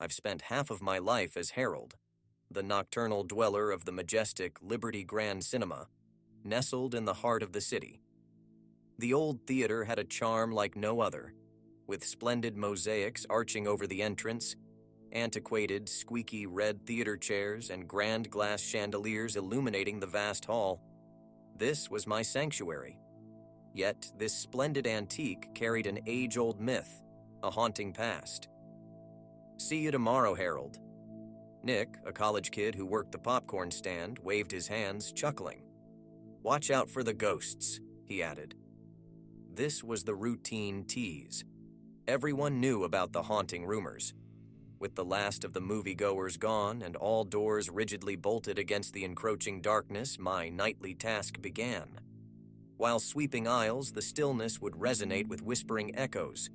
I've spent half of my life as Harold, the nocturnal dweller of the majestic Liberty Grand Cinema, nestled in the heart of the city. The old theater had a charm like no other, with splendid mosaics arching over the entrance, antiquated, squeaky red theater chairs, and grand glass chandeliers illuminating the vast hall. This was my sanctuary. Yet this splendid antique carried an age-old myth, a haunting past. "See you tomorrow, Harold." Nick, a college kid who worked the popcorn stand, waved his hands, chuckling. "Watch out for the ghosts," he added. This was the routine tease. Everyone knew about the haunting rumors. With the last of the moviegoers gone and all doors rigidly bolted against the encroaching darkness, my nightly task began. While sweeping aisles, the stillness would resonate with whispering echoes,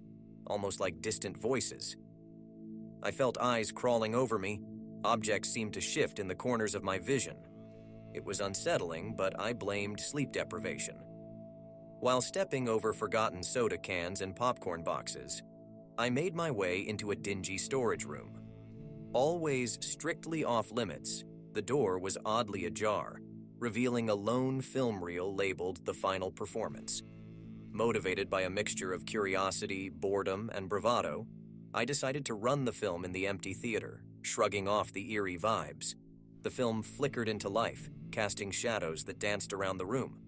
almost like distant voices. I felt eyes crawling over me. Objects seemed to shift in the corners of my vision. It was unsettling, but I blamed sleep deprivation. While stepping over forgotten soda cans and popcorn boxes, I made my way into a dingy storage room. Always strictly off-limits, the door was oddly ajar, revealing a lone film reel labeled The Final Performance. Motivated by a mixture of curiosity, boredom, and bravado, I decided to run the film in the empty theater, shrugging off the eerie vibes. The film flickered into life, casting shadows that danced around the room.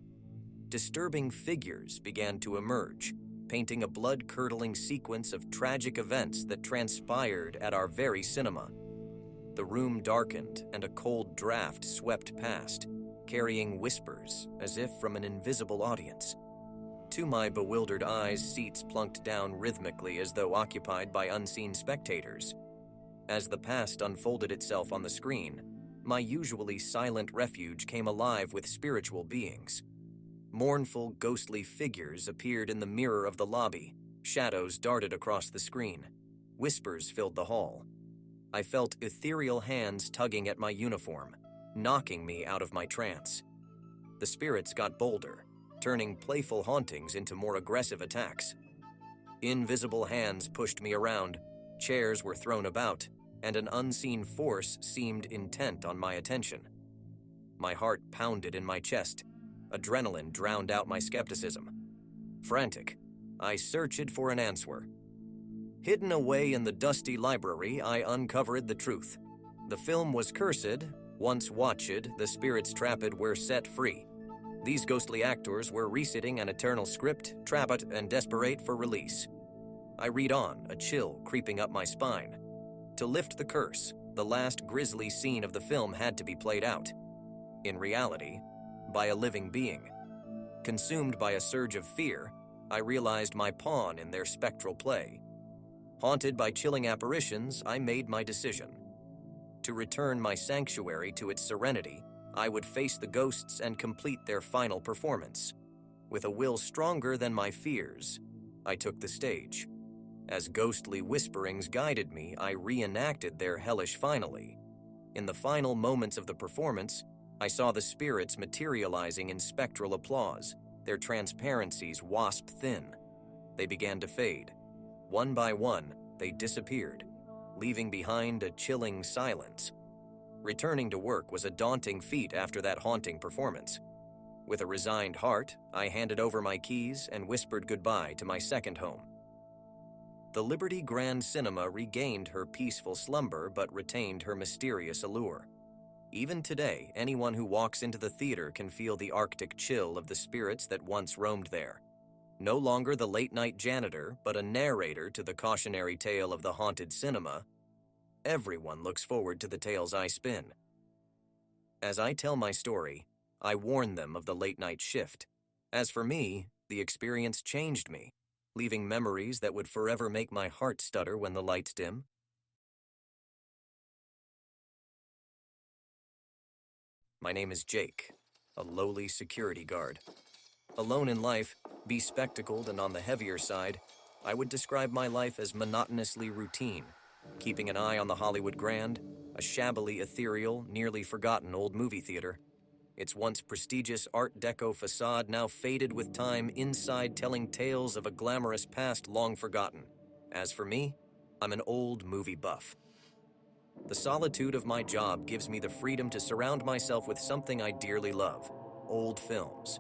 Disturbing figures began to emerge, painting a blood-curdling sequence of tragic events that transpired at our very cinema. The room darkened and a cold draft swept past, carrying whispers as if from an invisible audience. To my bewildered eyes, seats plunked down rhythmically as though occupied by unseen spectators. As the past unfolded itself on the screen, my usually silent refuge came alive with spiritual beings. Mournful, ghostly figures appeared in the mirror of the lobby. Shadows darted across the screen. Whispers filled the hall. I felt ethereal hands tugging at my uniform, knocking me out of my trance. The spirits got bolder, turning playful hauntings into more aggressive attacks. Invisible hands pushed me around, chairs were thrown about, and an unseen force seemed intent on my attention. My heart pounded in my chest. Adrenaline drowned out my skepticism. Frantic, I searched for an answer. Hidden away in the dusty library, I uncovered the truth. The film was cursed. Once watched, the spirits trapped were set free. These ghostly actors were resitting an eternal script, trapped and desperate for release. I read on, a chill creeping up my spine. To lift the curse, the last grisly scene of the film had to be played out. In reality, by a living being. Consumed by a surge of fear, I realized my pawn in their spectral play. Haunted by chilling apparitions, I made my decision. To return my sanctuary to its serenity, I would face the ghosts and complete their final performance. With a will stronger than my fears, I took the stage. As ghostly whisperings guided me, I reenacted their hellish finale. In the final moments of the performance, I saw the spirits materializing in spectral applause, their transparencies wasp-thin. They began to fade. One by one, they disappeared, leaving behind a chilling silence. Returning to work was a daunting feat after that haunting performance. With a resigned heart, I handed over my keys and whispered goodbye to my second home. The Liberty Grand Cinema regained her peaceful slumber but retained her mysterious allure. Even today, anyone who walks into the theater can feel the arctic chill of the spirits that once roamed there. No longer the late-night janitor, but a narrator to the cautionary tale of the haunted cinema, everyone looks forward to the tales I spin. As I tell my story, I warn them of the late-night shift. As for me, the experience changed me, leaving memories that would forever make my heart stutter when the lights dim. My name is Jake, a lowly security guard. Alone in life, bespectacled and on the heavier side, I would describe my life as monotonously routine, keeping an eye on the Hollywood Grand, a shabbily ethereal, nearly forgotten old movie theater. Its once prestigious Art Deco facade now faded with time inside, telling tales of a glamorous past long forgotten. As for me, I'm an old movie buff. The solitude of my job gives me the freedom to surround myself with something I dearly love: old films.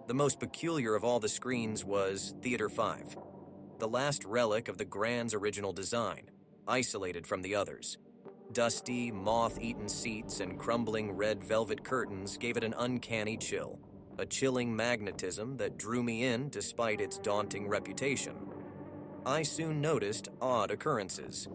The most peculiar of all the screens was Theater 5, the last relic of the Grand's original design, isolated from the others. Dusty, moth-eaten seats and crumbling red velvet curtains gave it an uncanny chill, a chilling magnetism that drew me in despite its daunting reputation. I soon noticed odd occurrences.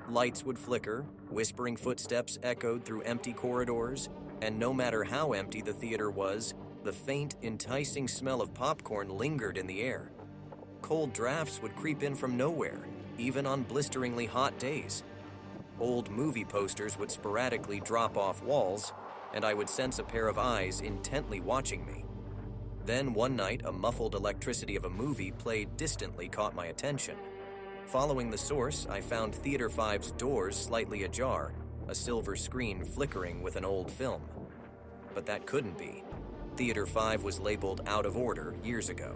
Lights would flicker, whispering footsteps echoed through empty corridors, and no matter how empty the theater was, the faint, enticing smell of popcorn lingered in the air. Cold drafts would creep in from nowhere, even on blisteringly hot days. Old movie posters would sporadically drop off walls, and I would sense a pair of eyes intently watching me. Then one night, a muffled electricity of a movie played distantly caught my attention. Following the source, I found Theater 5's doors slightly ajar, a silver screen flickering with an old film. But that couldn't be. Theater 5 was labeled out of order years ago.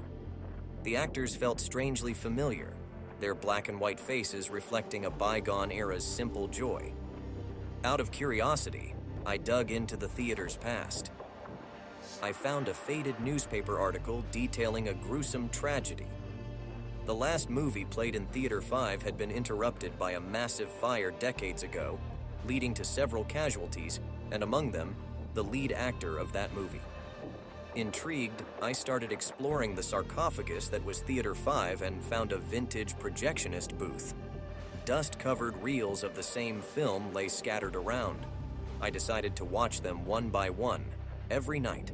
The actors felt strangely familiar, their black and white faces reflecting a bygone era's simple joy. Out of curiosity, I dug into the theater's past. I found a faded newspaper article detailing a gruesome tragedy. The last movie played in Theater 5 had been interrupted by a massive fire decades ago, leading to several casualties, and among them, the lead actor of that movie. Intrigued, I started exploring the sarcophagus that was Theater 5 and found a vintage projectionist booth. Dust-covered reels of the same film lay scattered around. I decided to watch them one by one, every night.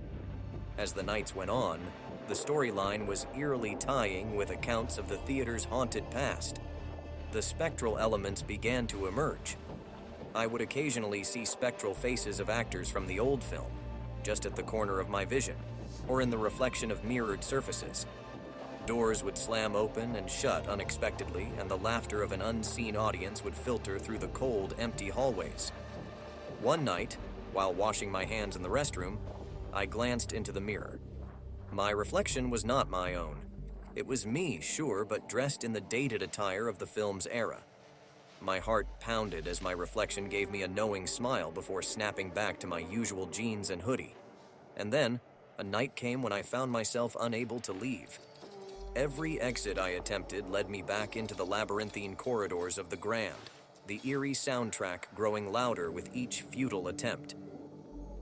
As the nights went on, the storyline was eerily tying with accounts of the theater's haunted past. The spectral elements began to emerge. I would occasionally see spectral faces of actors from the old film, just at the corner of my vision, or in the reflection of mirrored surfaces. Doors would slam open and shut unexpectedly, and the laughter of an unseen audience would filter through the cold, empty hallways. One night, while washing my hands in the restroom, I glanced into the mirror. My reflection was not my own. It was me, sure, but dressed in the dated attire of the film's era. My heart pounded as my reflection gave me a knowing smile before snapping back to my usual jeans and hoodie. And then, a night came when I found myself unable to leave. Every exit I attempted led me back into the labyrinthine corridors of the Grand, the eerie soundtrack growing louder with each futile attempt.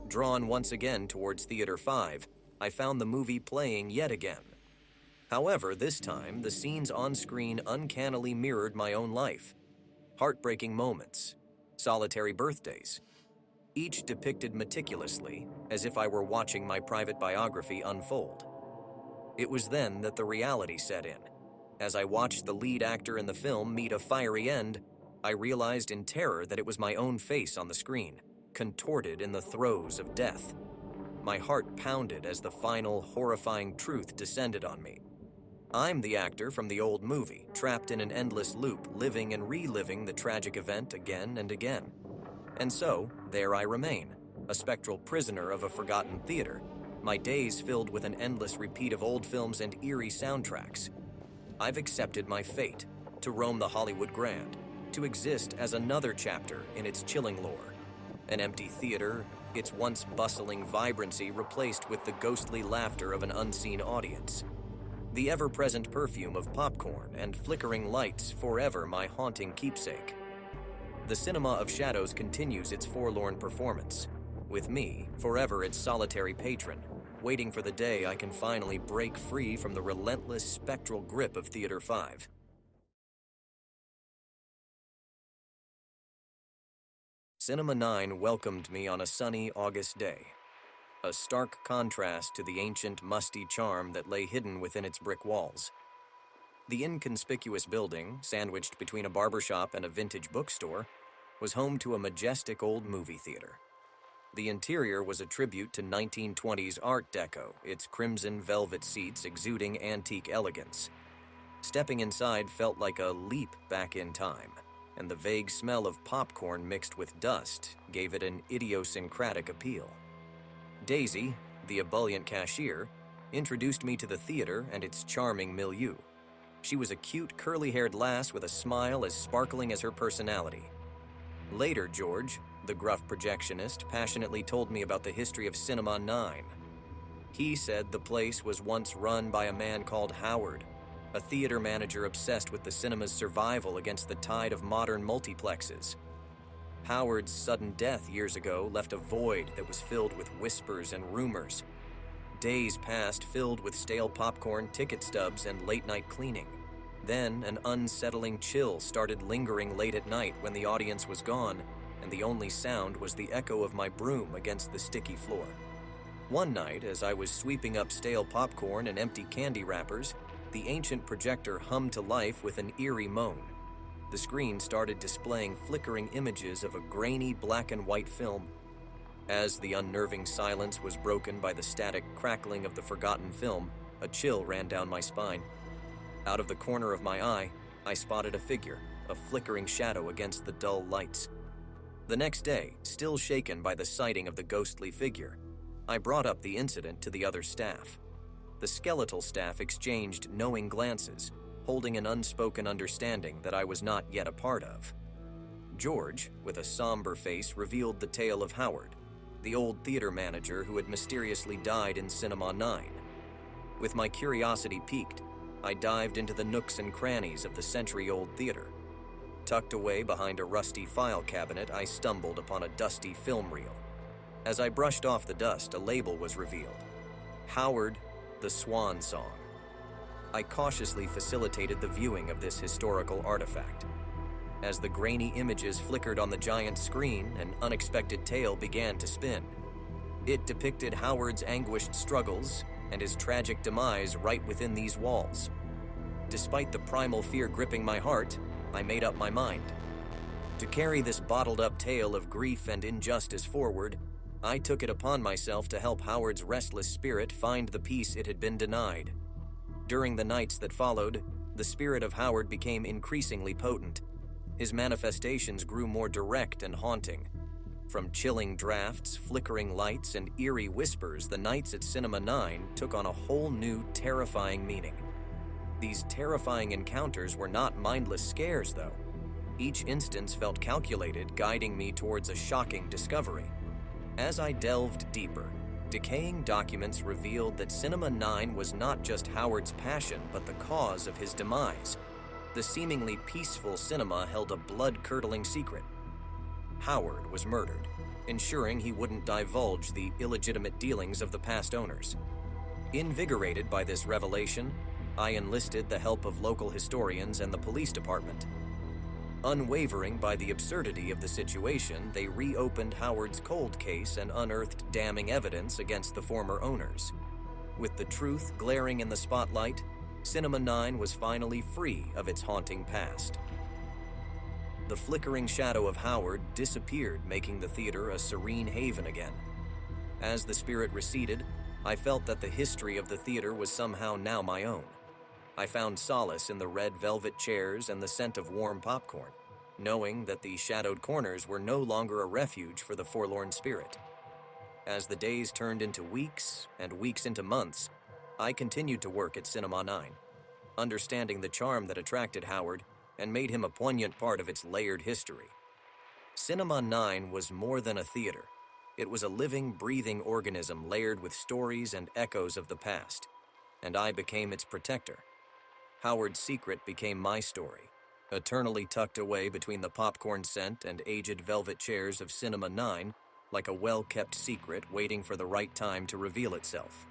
Drawn once again towards Theater 5, I found the movie playing yet again. However, this time, the scenes on screen uncannily mirrored my own life. Heartbreaking moments, solitary birthdays, each depicted meticulously, as if I were watching my private biography unfold. It was then that the reality set in. As I watched the lead actor in the film meet a fiery end, I realized in terror that it was my own face on the screen, contorted in the throes of death. My heart pounded as the final, horrifying truth descended on me. I'm the actor from the old movie, trapped in an endless loop, living and reliving the tragic event again and again. And so, there I remain, a spectral prisoner of a forgotten theater, my days filled with an endless repeat of old films and eerie soundtracks. I've accepted my fate, to roam the Hollywood Grand, to exist as another chapter in its chilling lore. An empty theater, its once bustling vibrancy replaced with the ghostly laughter of an unseen audience. The ever-present perfume of popcorn and flickering lights forever my haunting keepsake. The cinema of shadows continues its forlorn performance, with me forever its solitary patron, waiting for the day I can finally break free from the relentless spectral grip of Theater 5. Cinema 9 welcomed me on a sunny August day, a stark contrast to the ancient, musty charm that lay hidden within its brick walls. The inconspicuous building, sandwiched between a barbershop and a vintage bookstore, was home to a majestic old movie theater. The interior was a tribute to 1920s Art Deco, its crimson velvet seats exuding antique elegance. Stepping inside felt like a leap back in time, and the vague smell of popcorn mixed with dust gave it an idiosyncratic appeal. Daisy, the ebullient cashier, introduced me to the theater and its charming milieu. She was a cute, curly-haired lass with a smile as sparkling as her personality. Later, George, the gruff projectionist, passionately told me about the history of Cinema 9. He said the place was once run by a man called Howard, a theater manager obsessed with the cinema's survival against the tide of modern multiplexes. Howard's sudden death years ago left a void that was filled with whispers and rumors. Days passed filled with stale popcorn, ticket stubs, and late-night cleaning. Then, an unsettling chill started lingering late at night when the audience was gone, and the only sound was the echo of my broom against the sticky floor. One night, as I was sweeping up stale popcorn and empty candy wrappers, the ancient projector hummed to life with an eerie moan. The screen started displaying flickering images of a grainy black and white film. As the unnerving silence was broken by the static crackling of the forgotten film, a chill ran down my spine. Out of the corner of my eye, I spotted a figure, a flickering shadow against the dull lights. The next day, still shaken by the sighting of the ghostly figure, I brought up the incident to the other staff. The skeletal staff exchanged knowing glances, holding an unspoken understanding that I was not yet a part of. George, with a somber face, revealed the tale of Howard, the old theater manager who had mysteriously died in Cinema 9. With my curiosity piqued, I dived into the nooks and crannies of the century-old theater. Tucked away behind a rusty file cabinet, I stumbled upon a dusty film reel. As I brushed off the dust, a label was revealed. Howard, the Swan Song. I cautiously facilitated the viewing of this historical artifact. As the grainy images flickered on the giant screen, an unexpected tale began to spin. It depicted Howard's anguished struggles and his tragic demise right within these walls. Despite the primal fear gripping my heart, I made up my mind. To carry this bottled-up tale of grief and injustice forward, I took it upon myself to help Howard's restless spirit find the peace it had been denied. During the nights that followed, the spirit of Howard became increasingly potent. His manifestations grew more direct and haunting. From chilling drafts, flickering lights, and eerie whispers, the nights at Cinema 9 took on a whole new, terrifying meaning. These terrifying encounters were not mindless scares, though. Each instance felt calculated, guiding me towards a shocking discovery. As I delved deeper, decaying documents revealed that Cinema 9 was not just Howard's passion, but the cause of his demise. The seemingly peaceful cinema held a blood-curdling secret. Howard was murdered, ensuring he wouldn't divulge the illegitimate dealings of the past owners. Invigorated by this revelation, I enlisted the help of local historians and the police department. Unwavering by the absurdity of the situation, they reopened Howard's cold case and unearthed damning evidence against the former owners. With the truth glaring in the spotlight, Cinema 9 was finally free of its haunting past. The flickering shadow of Howard disappeared, making the theater a serene haven again. As the spirit receded, I felt that the history of the theater was somehow now my own. I found solace in the red velvet chairs and the scent of warm popcorn, knowing that the shadowed corners were no longer a refuge for the forlorn spirit. As the days turned into weeks and weeks into months, I continued to work at Cinema 9, understanding the charm that attracted Howard and made him a poignant part of its layered history. Cinema 9 was more than a theater. It was a living, breathing organism layered with stories and echoes of the past, and I became its protector. Howard's secret became my story, eternally tucked away between the popcorn scent and aged velvet chairs of Cinema 9, like a well-kept secret waiting for the right time to reveal itself.